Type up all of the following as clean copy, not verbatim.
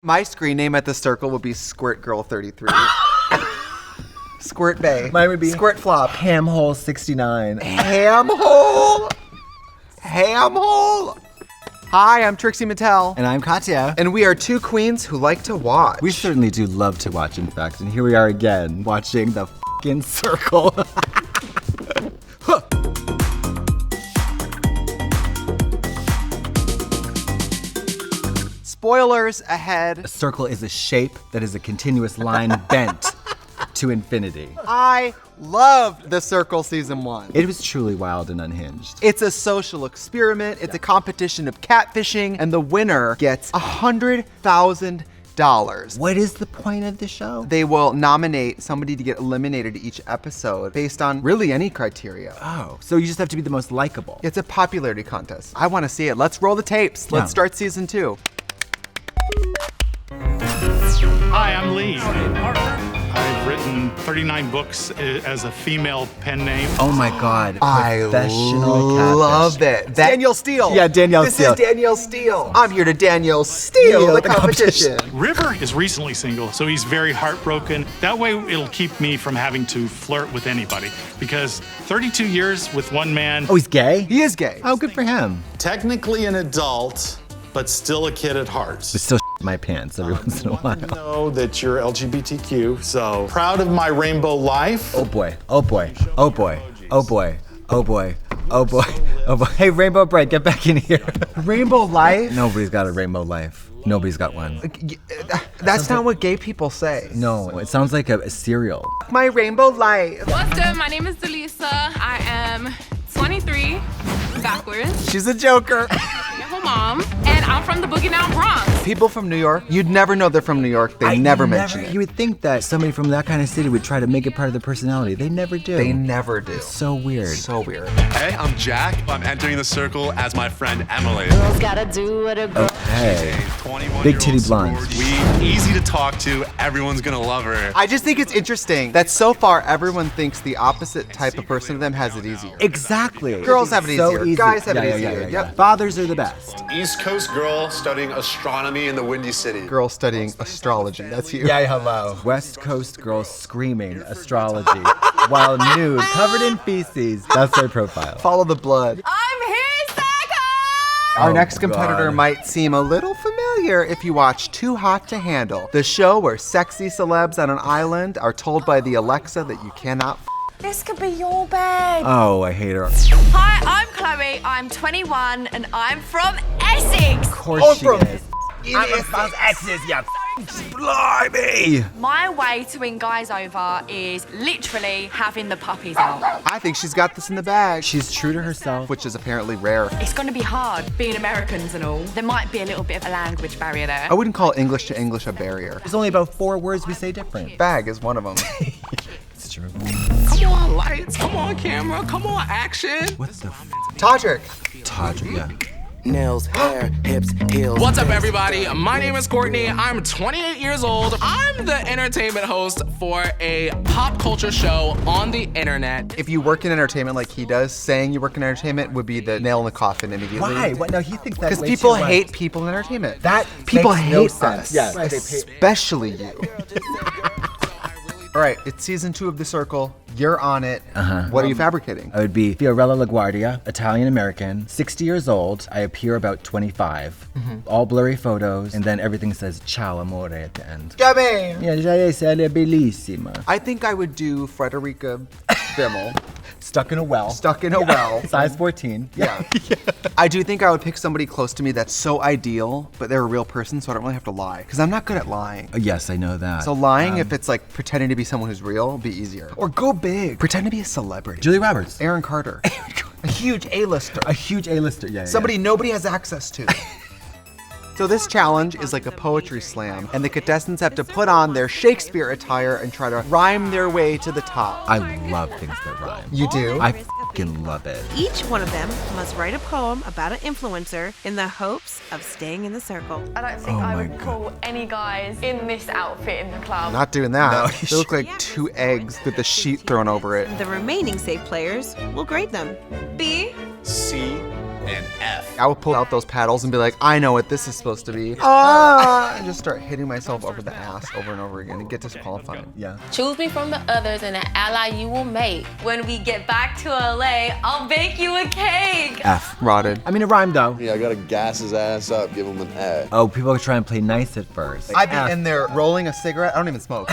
My screen name at the circle would be Squirt Girl 33. Squirt Bay. Mine would be Squirt Flop. Hamhole 69. Hamhole. Hamhole. Hi, I'm Trixie Mattel. And I'm Katya. And we are two queens who like to watch. We certainly do love to watch, in fact. And here we are again, watching the f***ing circle. Spoilers ahead. A circle is a shape that is a continuous line bent to infinity. I loved The Circle Season 1. It was truly wild and unhinged. It's a social experiment. It's a competition of catfishing, and the winner gets $100,000. What is the point of the show? They will nominate somebody to get eliminated each episode based on really any criteria. Oh, so you just have to be the most likable. It's a popularity contest. I want to see it. Let's roll the tapes. Let's start season 2. Hi, I'm Lee. I've written 39 books as a female pen name. Oh my God. I Professional love catfish. it. Danielle Steele. Yeah, Danielle Steele. This is Danielle Steele. I'm here to Danielle Steele the competition. River is recently single, so he's very heartbroken. That way it'll keep me from having to flirt with anybody, because 32 years with one man. Oh, he's gay? He is gay. Oh, good for him. Technically an adult, but still a kid at heart. But still my pants every once in a while. I know that you're LGBTQ, so proud of my rainbow life. Oh boy, oh boy, oh boy, oh boy, oh boy, oh boy, oh boy. Hey, Rainbow Bright, get back in here. Rainbow life? Nobody's got a rainbow life. Nobody's got one. That's not what gay people say. No, it sounds like a cereal. My rainbow life. What's good? My name is Delisa. I am 23, backwards, She's a joker. single mom, and I'm from the Boogie Down Bronx. People from New York, you'd never know they're from New York. They never mention it. You would think that somebody from that kind of city would try to make it part of their personality. They never do. They never do. So weird. So weird. Hey, I'm Jack. I'm entering the circle as my friend Emily. Girls gotta do what a girl. Hey. 21-year-old Big titty blonde. sweet, easy to talk to. Everyone's gonna love her. I just think it's interesting that so far everyone thinks the opposite type of person to them has it easier. Exactly. Girls have it So easier. easy. Guys have it Yeah, easier. yeah, yeah. Yep. Fathers are the best. East Coast girl studying astronomy in the Windy City. Girl studying astrology. That's you. Yeah, hello. West Coast girl screaming astrology while nude, covered in feces. That's their profile. Follow the blood. I'm here, second! Our Oh, next competitor God. might seem a little familiar if you watch Too Hot to Handle, the show where sexy celebs on an island are told by the Alexa that you cannot This could be your bag. Oh, I hate her. Hi, I'm Chloe. I'm 21 and I'm from Essex. Of course she from is. I'm from X's, yeah. Blimey! My way to win guys over is literally having the puppies out. I think she's got this in the bag. She's true to herself. Which is apparently rare. It's gonna be hard being Americans and all. There might be a little bit of a language barrier there. I wouldn't call English to English a barrier. There's only about 4 words we say different. Bag is one of them. It's true. Come on, lights. Come on, camera. Come on, action. What the f? Todrick. Todrick, yeah. Nails, hair, hips, heels. What's up, everybody? My name is Courtney. I'm 28 years old. I'm the entertainment host for a pop culture show on the internet. If you work in entertainment like he does, saying you work in entertainment would be the nail in the coffin immediately. Why? What? No, he thinks that Because way people too much. hate people in entertainment. That people makes hate no sense. us. Yes. Especially you. All right, it's season 2 of The Circle. You're on it. What are you fabricating? I would be Fiorella LaGuardia, Italian-American, 60 years old. I appear about 25. All blurry photos, and then everything says ciao amore at the end. Gabby! Yeah, lei è bellissima. I think I would do Frederica Bimmel. Stuck in a well. Stuck in a well. Size 14. Yeah. I do think I would pick somebody close to me that's so ideal, but they're a real person, so I don't really have to lie. Because I'm not good at lying. Yes, I know that. So lying, if it's like pretending to be someone who's real, would be easier. Or go big. Pretend to be a celebrity. Julia Roberts. Aaron Carter. A huge A-lister. A huge A-lister, yeah. Somebody nobody has access to. So this challenge is like a poetry slam, and the contestants have to put on their Shakespeare attire and try to rhyme their way to the top. I love things that rhyme. You do? I fucking love it. Each one of them must write a poem about an influencer in the hopes of staying in the circle. I don't think Oh I my would pull any guys in this outfit in the club. Not doing that. No. They look like 2 eggs with the sheet thrown over it. The remaining safe players will grade them. B, C, an F. I would pull out those paddles and be like, I know what this is supposed to be. And just start hitting myself over the ass over and over again and get disqualified. Yeah. Choose me from the others and an ally you will make. When we get back to LA, I'll bake you a cake. F. Rotted. I mean, it rhymed though. Yeah, I gotta gas his ass up, give him an A. Oh, people try and play nice at first. I'd be in there rolling a cigarette. I don't even smoke.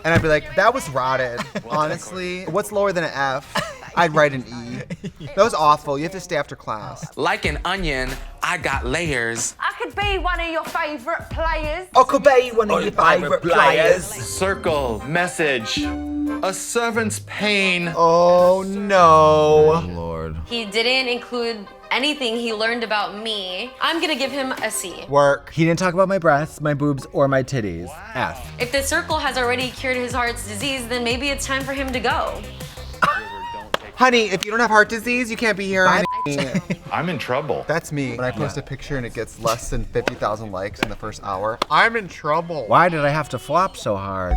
And I'd be like, that was rotted. Honestly, what's lower than an F? I'd write an E. That was awful. You have to stay after class. Like an onion, I got layers. I could be one of your favorite players. Oh, could be one of your favorite players. Circle, message, a servant's pain. Oh no. Lord. He didn't include anything he learned about me. I'm gonna give him a C. Work. He didn't talk about my breasts, my boobs, or my titties. F. If the circle has already cured his heart's disease, then maybe it's time for him to go. Honey, if you don't have heart disease, you can't be here. I'm in trouble. That's me. When I post a picture and it gets less than 50,000 likes in the first hour, I'm in trouble. Why did I have to flop so hard?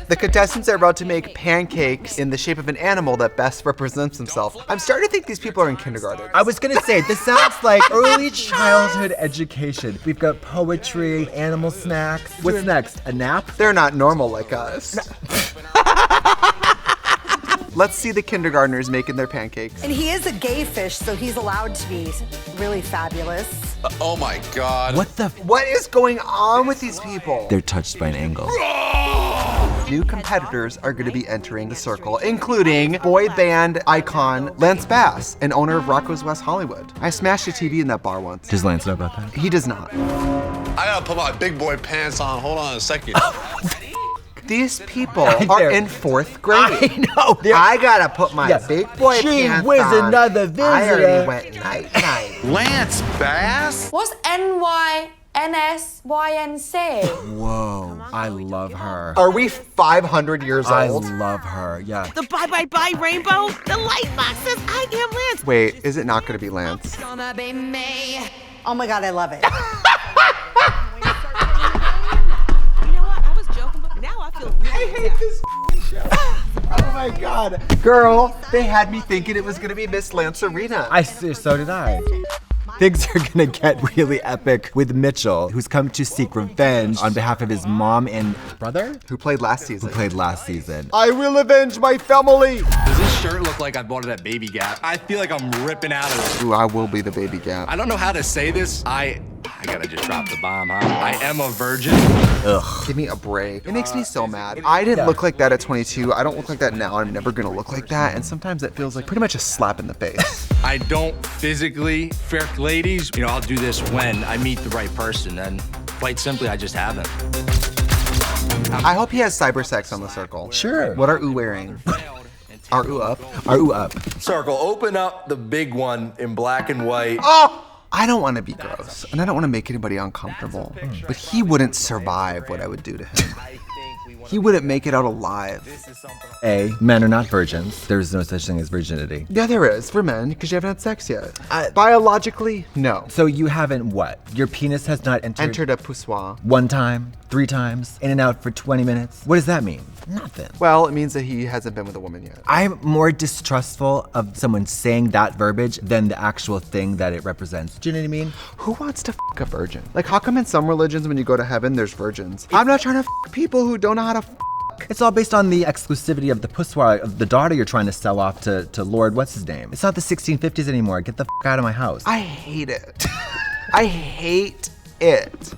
The contestants are about to make pancakes in the shape of an animal that best represents himself. I'm starting to think these people are in kindergarten. I was gonna say, this sounds like early childhood education. We've got poetry, animal snacks. What's next, a nap? They're not normal like us. Let's see the kindergartners making their pancakes. And he is a gay fish, so he's allowed to be really fabulous. Oh my God. What is going on with these people? They're touched by an angle. New competitors are going to be entering the circle, including boy band icon Lance Bass, and owner of Rocco's West Hollywood. I smashed a TV in that bar once. Does Lance know about that? He does not. I gotta put my big boy pants on. Hold on a second. These people are in 4th grade. I know. I gotta put my big boy Gee pants whiz, on. another visitor. I already went night-night. Lance Bass? What's NYNSYNC? Whoa, I love her. Are we 500 years I old? love her, yeah. The bye bye bye rainbow. The light box says I am Lance. Wait, is it not gonna be Lance? Oh my God, I love it. You know what? I was joking, but now I feel really I hate this show. Oh my God. Girl, they had me thinking it was gonna be Miss Lance Arena. So did I. Things are gonna get really epic with Mitchell, who's come to seek revenge on behalf of his mom and brother? Who played last season. I will avenge my family! Does this shirt look like I bought it at Baby Gap? I feel like I'm ripping out of it. Ooh, I will be the baby gap. I don't know how to say this. I gotta just drop the bomb, huh? I am a virgin. Ugh. Give me a break. It makes me so mad. I didn't look like that at 22. I don't look like that now. I'm never gonna look like that. And sometimes it feels like pretty much a slap in the face. I don't physically flirt ladies. You know, I'll do this when I meet the right person, and quite simply, I just haven't. I hope he has cyber sex on the circle. Sure. What are ooh wearing? Are ooh up? Are ooh up. Circle, open up the big one in black and white. Oh! I don't want to be gross, and I don't want to make anybody uncomfortable, but he wouldn't survive what I would do to him. He wouldn't make it out alive. A, men are not virgins. There's no such thing as virginity. Yeah, there is, for men, because you haven't had sex yet. Biologically, no. So you haven't what? Your penis has not Entered a poussoir. 1 time, 3 times, in and out for 20 minutes? What does that mean? Nothing. Well, it means that he hasn't been with a woman yet. I'm more distrustful of someone saying that verbiage than the actual thing that it represents. Do you know what I mean? Who wants to f a virgin? Like, how come in some religions when you go to heaven, there's virgins? I'm not trying to f people who don't know how to f. It's all based on the exclusivity of the poussoir of the daughter you're trying to sell off to Lord what's his name. It's not the 1650s anymore. Get the f out of my house. I hate it. I hate it.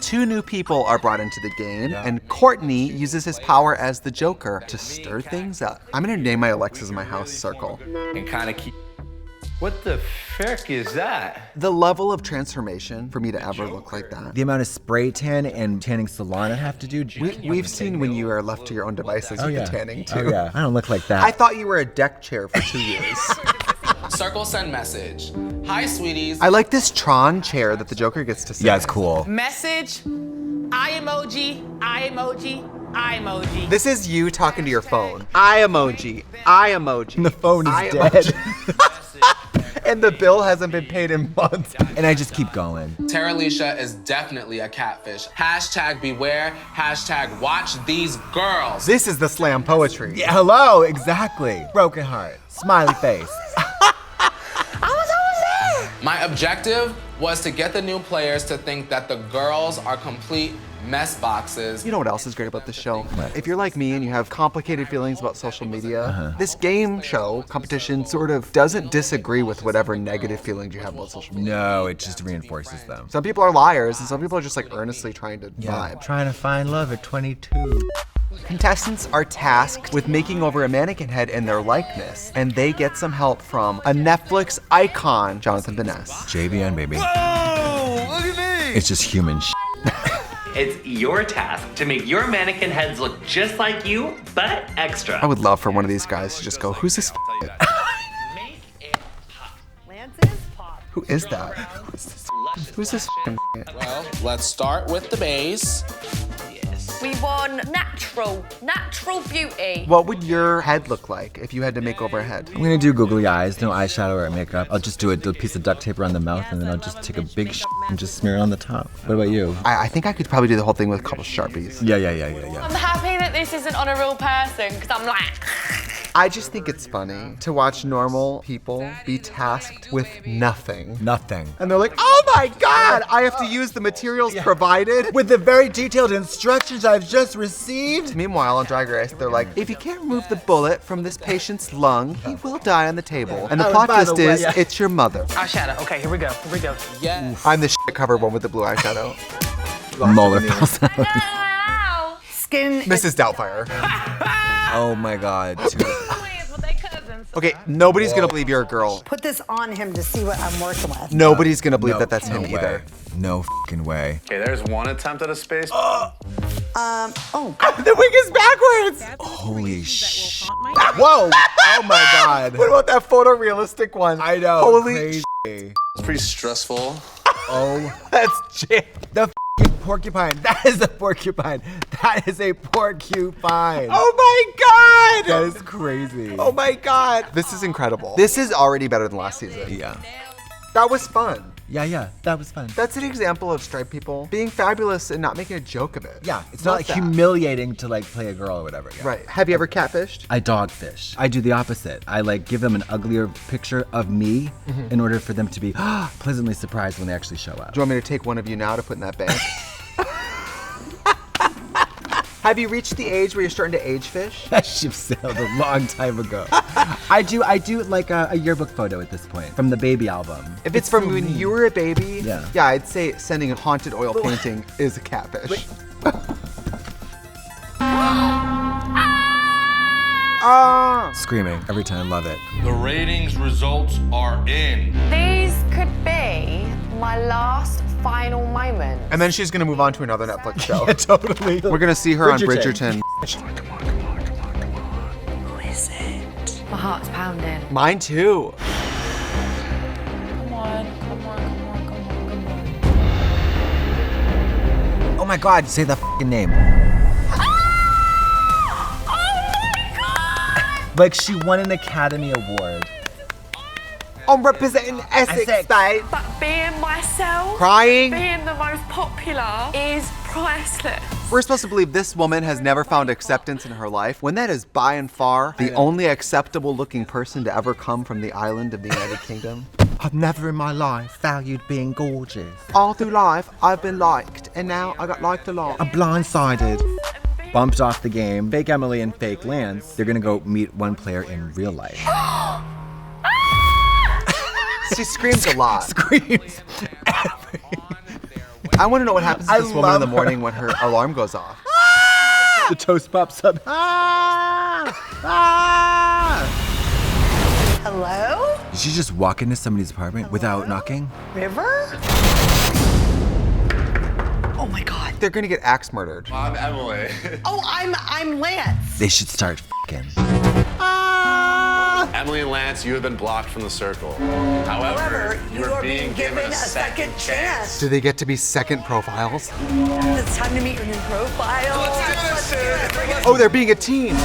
2 new people are brought into the game, and Courtney uses his power as the Joker to stir things up. I'm gonna name my Alexis in my house Circle. And kind of keep. What the frick is that? The level of transformation for me to ever look like that. The amount of spray tan and tanning salon I have to do. We've seen when you are left to your own devices with the tanning too. Oh yeah, I don't look like that. I thought you were a deck chair for 2 years. Circle send message. Hi, sweeties. I like this Tron chair that the Joker gets to sit. Yeah, it's cool. Message, eye emoji, eye emoji, eye emoji. This is you talking to your phone. Eye emoji, eye emoji. The phone is eye dead. emoji. And the bill hasn't been paid in months. And I just keep going. Tara Alicia is definitely a catfish. Hashtag beware. Hashtag watch these girls. This is the slam poetry. Yeah, hello, exactly. Broken heart, smiley face. I was almost there. My objective was to get the new players to think that the girls are complete mess boxes. You know what else is great about this show? If you're like me and you have complicated feelings about social media, this game show competition sort of doesn't disagree with whatever negative feelings you have about social media. No, it just reinforces them. Some people are liars and some people are just like earnestly trying to vibe. Trying to find love at 22. Contestants are tasked with making over a mannequin head in their likeness, and they get some help from a Netflix icon, Jonathan Van Ness. JVN, baby. Whoa! Look at me! It's just human shit. It's your task to make your mannequin heads look just like you, but extra. I would love for one of these guys to just go, who's this Lance's pop. Who is that? Who's this Well, let's start with the base. We want natural beauty. What would your head look like if you had to make over a head? I'm gonna do googly eyes, no eyeshadow or makeup. I'll just do a piece of duct tape around the mouth and then I'll just take a big and just smear it on the top. What about you? I think I could probably do the whole thing with a couple Sharpies. Yeah. I'm happy that this isn't on a real person because I'm like. I just think it's funny to watch normal people be tasked with nothing. Nothing. And they're like, oh my God, I have to use the materials provided. With the very detailed instructions I've just received. Meanwhile, on Drag Race, they're like, if you can't remove the bullet from this patient's lung, he will die on the table. And the plot twist is, it's your mother. Eyeshadow. Okay, here we go. Yeah. I'm the shit covered one with the blue eyeshadow. Molar falls out. Skin. Mrs. Doubtfire. Oh my God. Okay, nobody's gonna believe you're a girl. Put this on him to see what I'm working with. Nobody's gonna believe that that's him way. either. No fucking way. Okay, there's one attempt at a space. Oh. The wig is backwards! Holy shit. Whoa! Oh my God. What about that photorealistic one? I know. Holy It's pretty stressful. Oh, that's jam. the fucking porcupine. That is a porcupine. That is a porcupine. Oh my God! That is crazy. Oh my God. This is incredible. This is already better than last season. Yeah. That was fun. Yeah, that was fun. That's an example of straight people being fabulous and not making a joke of it. Yeah, it's not like that. humiliating to like play a girl or whatever. Yeah. Right. Have you ever catfished? I dogfish. I do the opposite. I like give them an uglier picture of me in order for them to be pleasantly surprised when they actually show up. Do you want me to take one of you now to put in that bank? Have you reached the age where you're starting to age fish? That ship sailed a long time ago. I do like a yearbook photo at this point from the baby album. If it's from when you were a baby, Yeah. I'd say sending a haunted oil painting is a catfish. Screaming every time, love it. The ratings results are in. These could be my last final moment. And then she's gonna move on to another Netflix show. Yeah, totally. We're gonna see her on Bridgerton. Who is it? My heart's pounding. Mine too. Come on. Oh my God, say the fucking name. Like she won an Academy Award. I'm representing Essex, babe. But being myself, Crying. being the most popular is priceless. We're supposed to believe this woman has never found acceptance in her life, when that is by and far the only acceptable looking person to ever come from the island of the United Kingdom. I've never in my life valued being gorgeous. All through life, I've been liked, and now I got liked a lot. I'm blindsided. Bumped off the game. Fake Emily and fake Lance. They're gonna go meet one player in real life. She screams a lot. Screams. I want to know what happens to I this woman in the love her. morning when her alarm goes off. The toast pops up. Hello? Did she just walk into somebody's apartment without knocking? River? Oh my God. They're gonna get axe murdered. I'm Emily. Oh, I'm Lance. They should start f***ing. Emily and Lance, you have been blocked from the circle. However, you are being given a second chance. Do they get to be second profiles? It's time to meet your new profile. Let's do this, dude. Oh, they're being a team.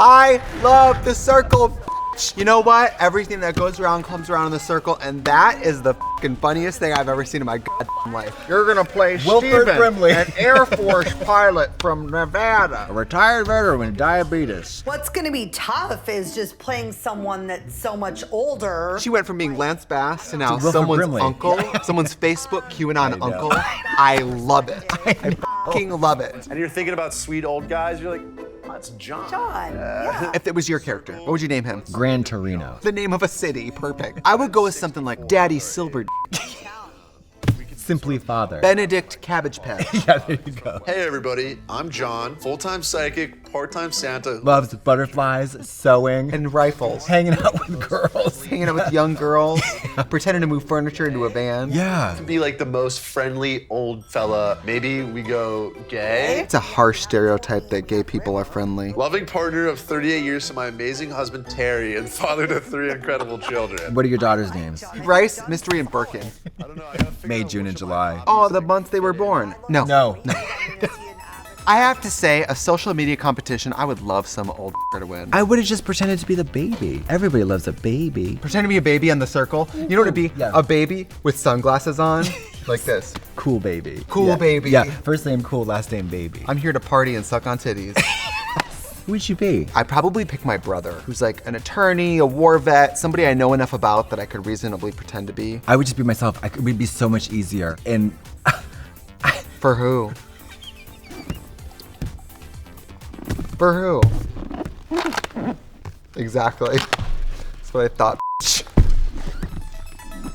I love the circle of bitch. You know what? Everything that goes around comes around in the circle, and that is the fucking funniest thing I've ever seen in my goddamn life. You're gonna play Wilford Steven, Brimley. an Air Force pilot from Nevada. A retired veteran with diabetes. What's gonna be tough is just playing someone that's so much older. She went from being Lance Bass to now Wilford someone's Brimley. uncle, some's Facebook QAnon uncle. I love it. I fucking love it. And you're thinking about sweet old guys, you're like, oh, it's John. Yeah. If it was your character, what would you name him? Gran Torino. The name of a city, perfect. I would go with something like Daddy Silver, Simply Father. Benedict Cabbage Patch. Yeah, there you go. Hey everybody, I'm John, full-time psychic, part-time Santa. Loves butterflies, sewing, and rifles. Hanging out with girls. Hanging out with young girls. Pretending to move furniture into a van. Yeah. To be like the most friendly old fella. Maybe we go gay. It's a harsh stereotype that gay people are friendly. Loving partner of 38 years to my amazing husband Terry and father to 3 incredible children. What are your daughters' names? Bryce, Mystery, and Birkin. May, June, and July. Oh, the months they were born. No. I have to say, a social media competition, I would love some old to win. I would have just pretended to be the baby. Everybody loves a baby. Pretend to be a baby on the circle. You know what it'd be? Yeah. A baby with sunglasses on, like this. Cool baby. Cool baby. Yeah, first name cool, last name baby. I'm here to party and suck on titties. Who would you be? I'd probably pick my brother, who's like an attorney, a war vet, somebody I know enough about that I could reasonably pretend to be. I would just be myself. It would be so much easier. And For who? For who? Exactly. That's what I thought.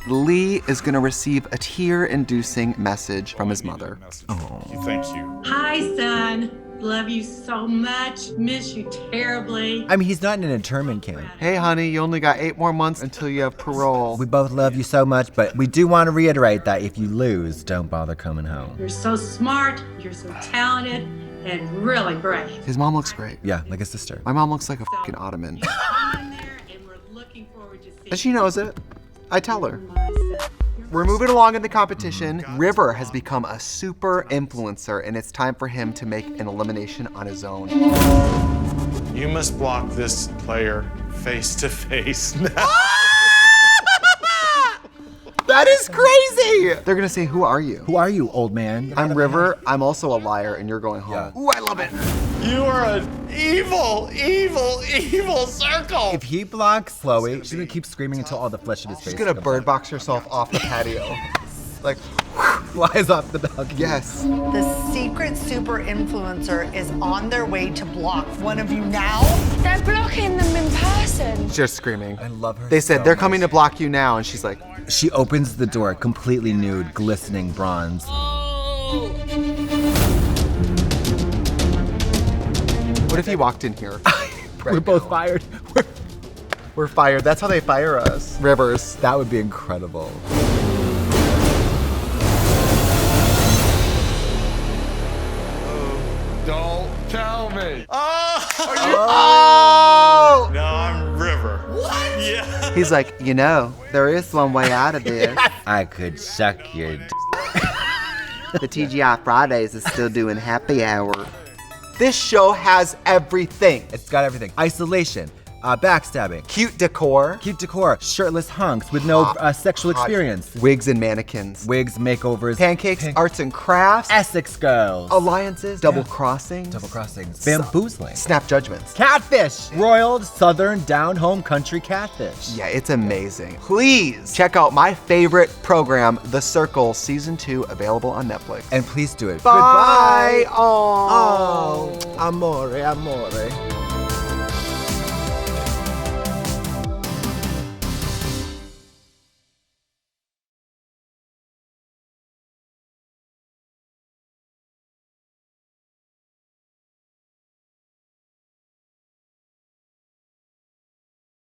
Lee is gonna receive a tear-inducing message from his mother. Oh. Thank you. Hi, son. Love you so much. Miss you terribly. I mean, he's not in an internment camp. Hey, honey, you only got 8 more months until you have parole. We both love you so much, but we do want to reiterate that if you lose, don't bother coming home. You're so smart. You're so talented and really great. His mom looks great. Yeah, like a sister. My mom looks like a fucking ottoman. Hang in there, and we're looking forward to seeing And she knows it. I tell her. We're moving along in the competition. River has become a super influencer, and it's time for him to make an elimination on his own. You must block this player face to face now. That is crazy! They're gonna say, who are you? Who are you, old man? I'm River. I'm also a liar, and you're going home. Yeah. Ooh, I love it. You are an evil, evil, evil circle. If he blocks Chloe, she's gonna keep screaming until all the flesh in his face. She's gonna bird box herself off the patio. Like, flies off the balcony. yes. The secret super influencer is on their way to block one of you now. They're blocking them in person. Just screaming. I love her. They said, so they're much. coming to block you now, and she's like, She opens the door, completely nude, glistening bronze. what if he walked in here? We're both fired. We're fired. That's how they fire us. Rivers. That would be incredible. Don't tell me. Oh! No, I'm River. What? Yeah. He's like, you know, there is one way out of this. I could suck your d. The TGI Fridays is still doing happy hour. This show has everything. It's got everything. Isolation, backstabbing, Cute decor. shirtless hunks with no sexual experience. Wigs and mannequins. Wigs, makeovers, Pancakes, arts and crafts. Essex girls, Alliances, double crossings. double crossings, bamboozling, Snap judgments. catfish, broiled, southern, down-home country catfish. Yeah, it's amazing. Please check out my favorite program, The Circle, Season 2, available on Netflix. And please do it. Bye. Goodbye. Oh, amore, amore.